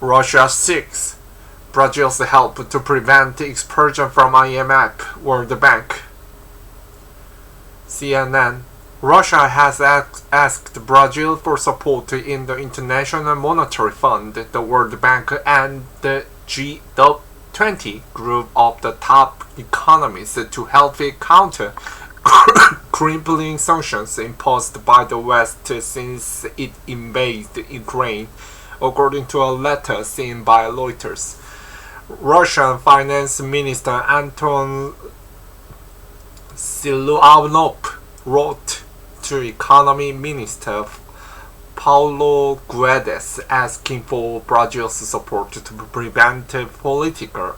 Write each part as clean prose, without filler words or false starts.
Russia seeks Brazil's help to prevent expulsion from IMF, World Bank. CNN. Russia has asked Brazil for support in the International Monetary Fund, the World Bank, and the G20 group of the top economies to help it counter crippling sanctions imposed by the West since it invaded Ukraine, according to a letter seen by Reuters. Russian Finance Minister Anton Siluanov wrote to Economy Minister Paulo Guedes asking for Brazil's support to prevent political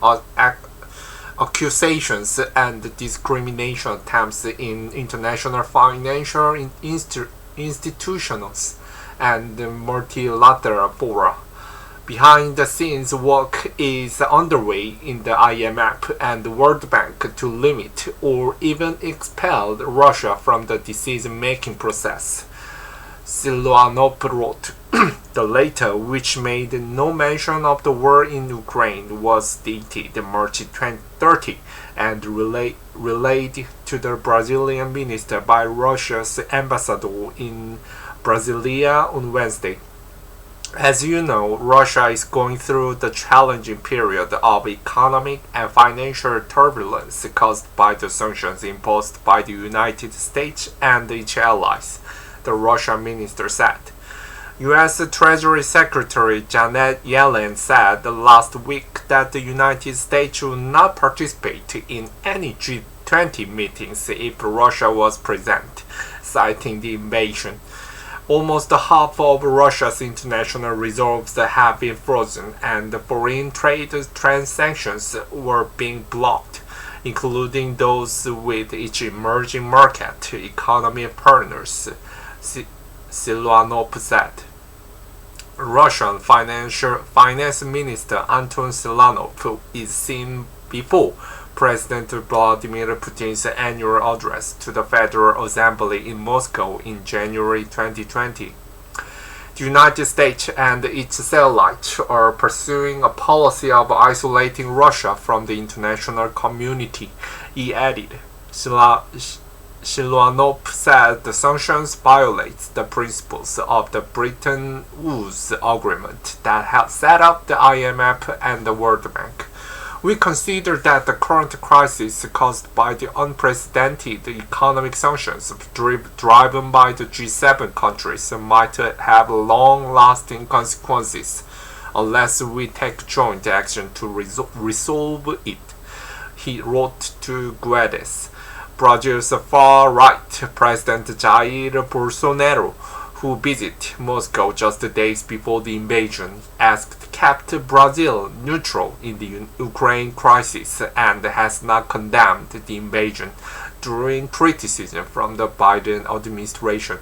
accusations and discrimination attempts in international financial institutions and multilateral fora. Behind the scenes work is underway in the IMF and the World Bank to limit or even expel Russia from the decision-making process. Siluanov wrote. The letter, which made no mention of the war in Ukraine, was dated March 30 and relayed to the Brazilian minister by Russia's ambassador in Brasilia on Wednesday. As you know, Russia is going through the challenging period of economic and financial turbulence caused by the sanctions imposed by the United States and its allies, the Russian minister said. U.S. Treasury Secretary Janet Yellen said last week that the United States would not participate in any G20 meetings if Russia was present, citing the invasion. Almost half of Russia's international reserves have been frozen, and foreign trade transactions were being blocked, including those with its emerging market economy partners, Siluanov said. Russian Finance Minister Anton Siluanov is seen before President Vladimir Putin's annual address to the Federal Assembly in Moscow in January 2020. The United States and its satellites are pursuing a policy of isolating Russia from the international community, he added. Siluanov said the sanctions violate the principles of the Bretton Woods Agreement that had set up the IMF and the World Bank. We consider that the current crisis caused by the unprecedented economic sanctions driven by the G7 countries might have long-lasting consequences unless we take joint action to resolve it, he wrote to Guedes. Brazil's far-right President Jair Bolsonaro, who visited Moscow just days before the invasion, kept Brazil neutral in the Ukraine crisis and has not condemned the invasion during criticism from the Biden administration.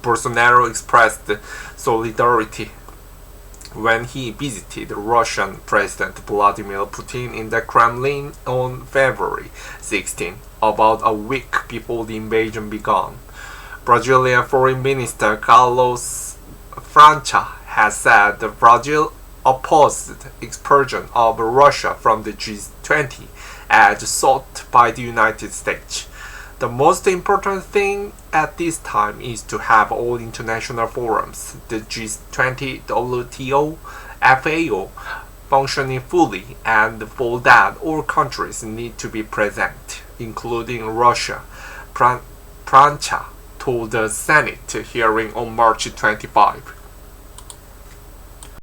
Bolsonaro expressed solidarity when he visited Russian President Vladimir Putin in the Kremlin on February 16, about a week before the invasion began. Brazilian Foreign Minister Carlos França has said that Brazil opposed expulsion of Russia from the G20 as sought by the United States. The most important thing at this time is to have all international forums, the G20, WTO, FAO, functioning fully, and for that all countries need to be present, including Russia, França told the Senate hearing on March 25.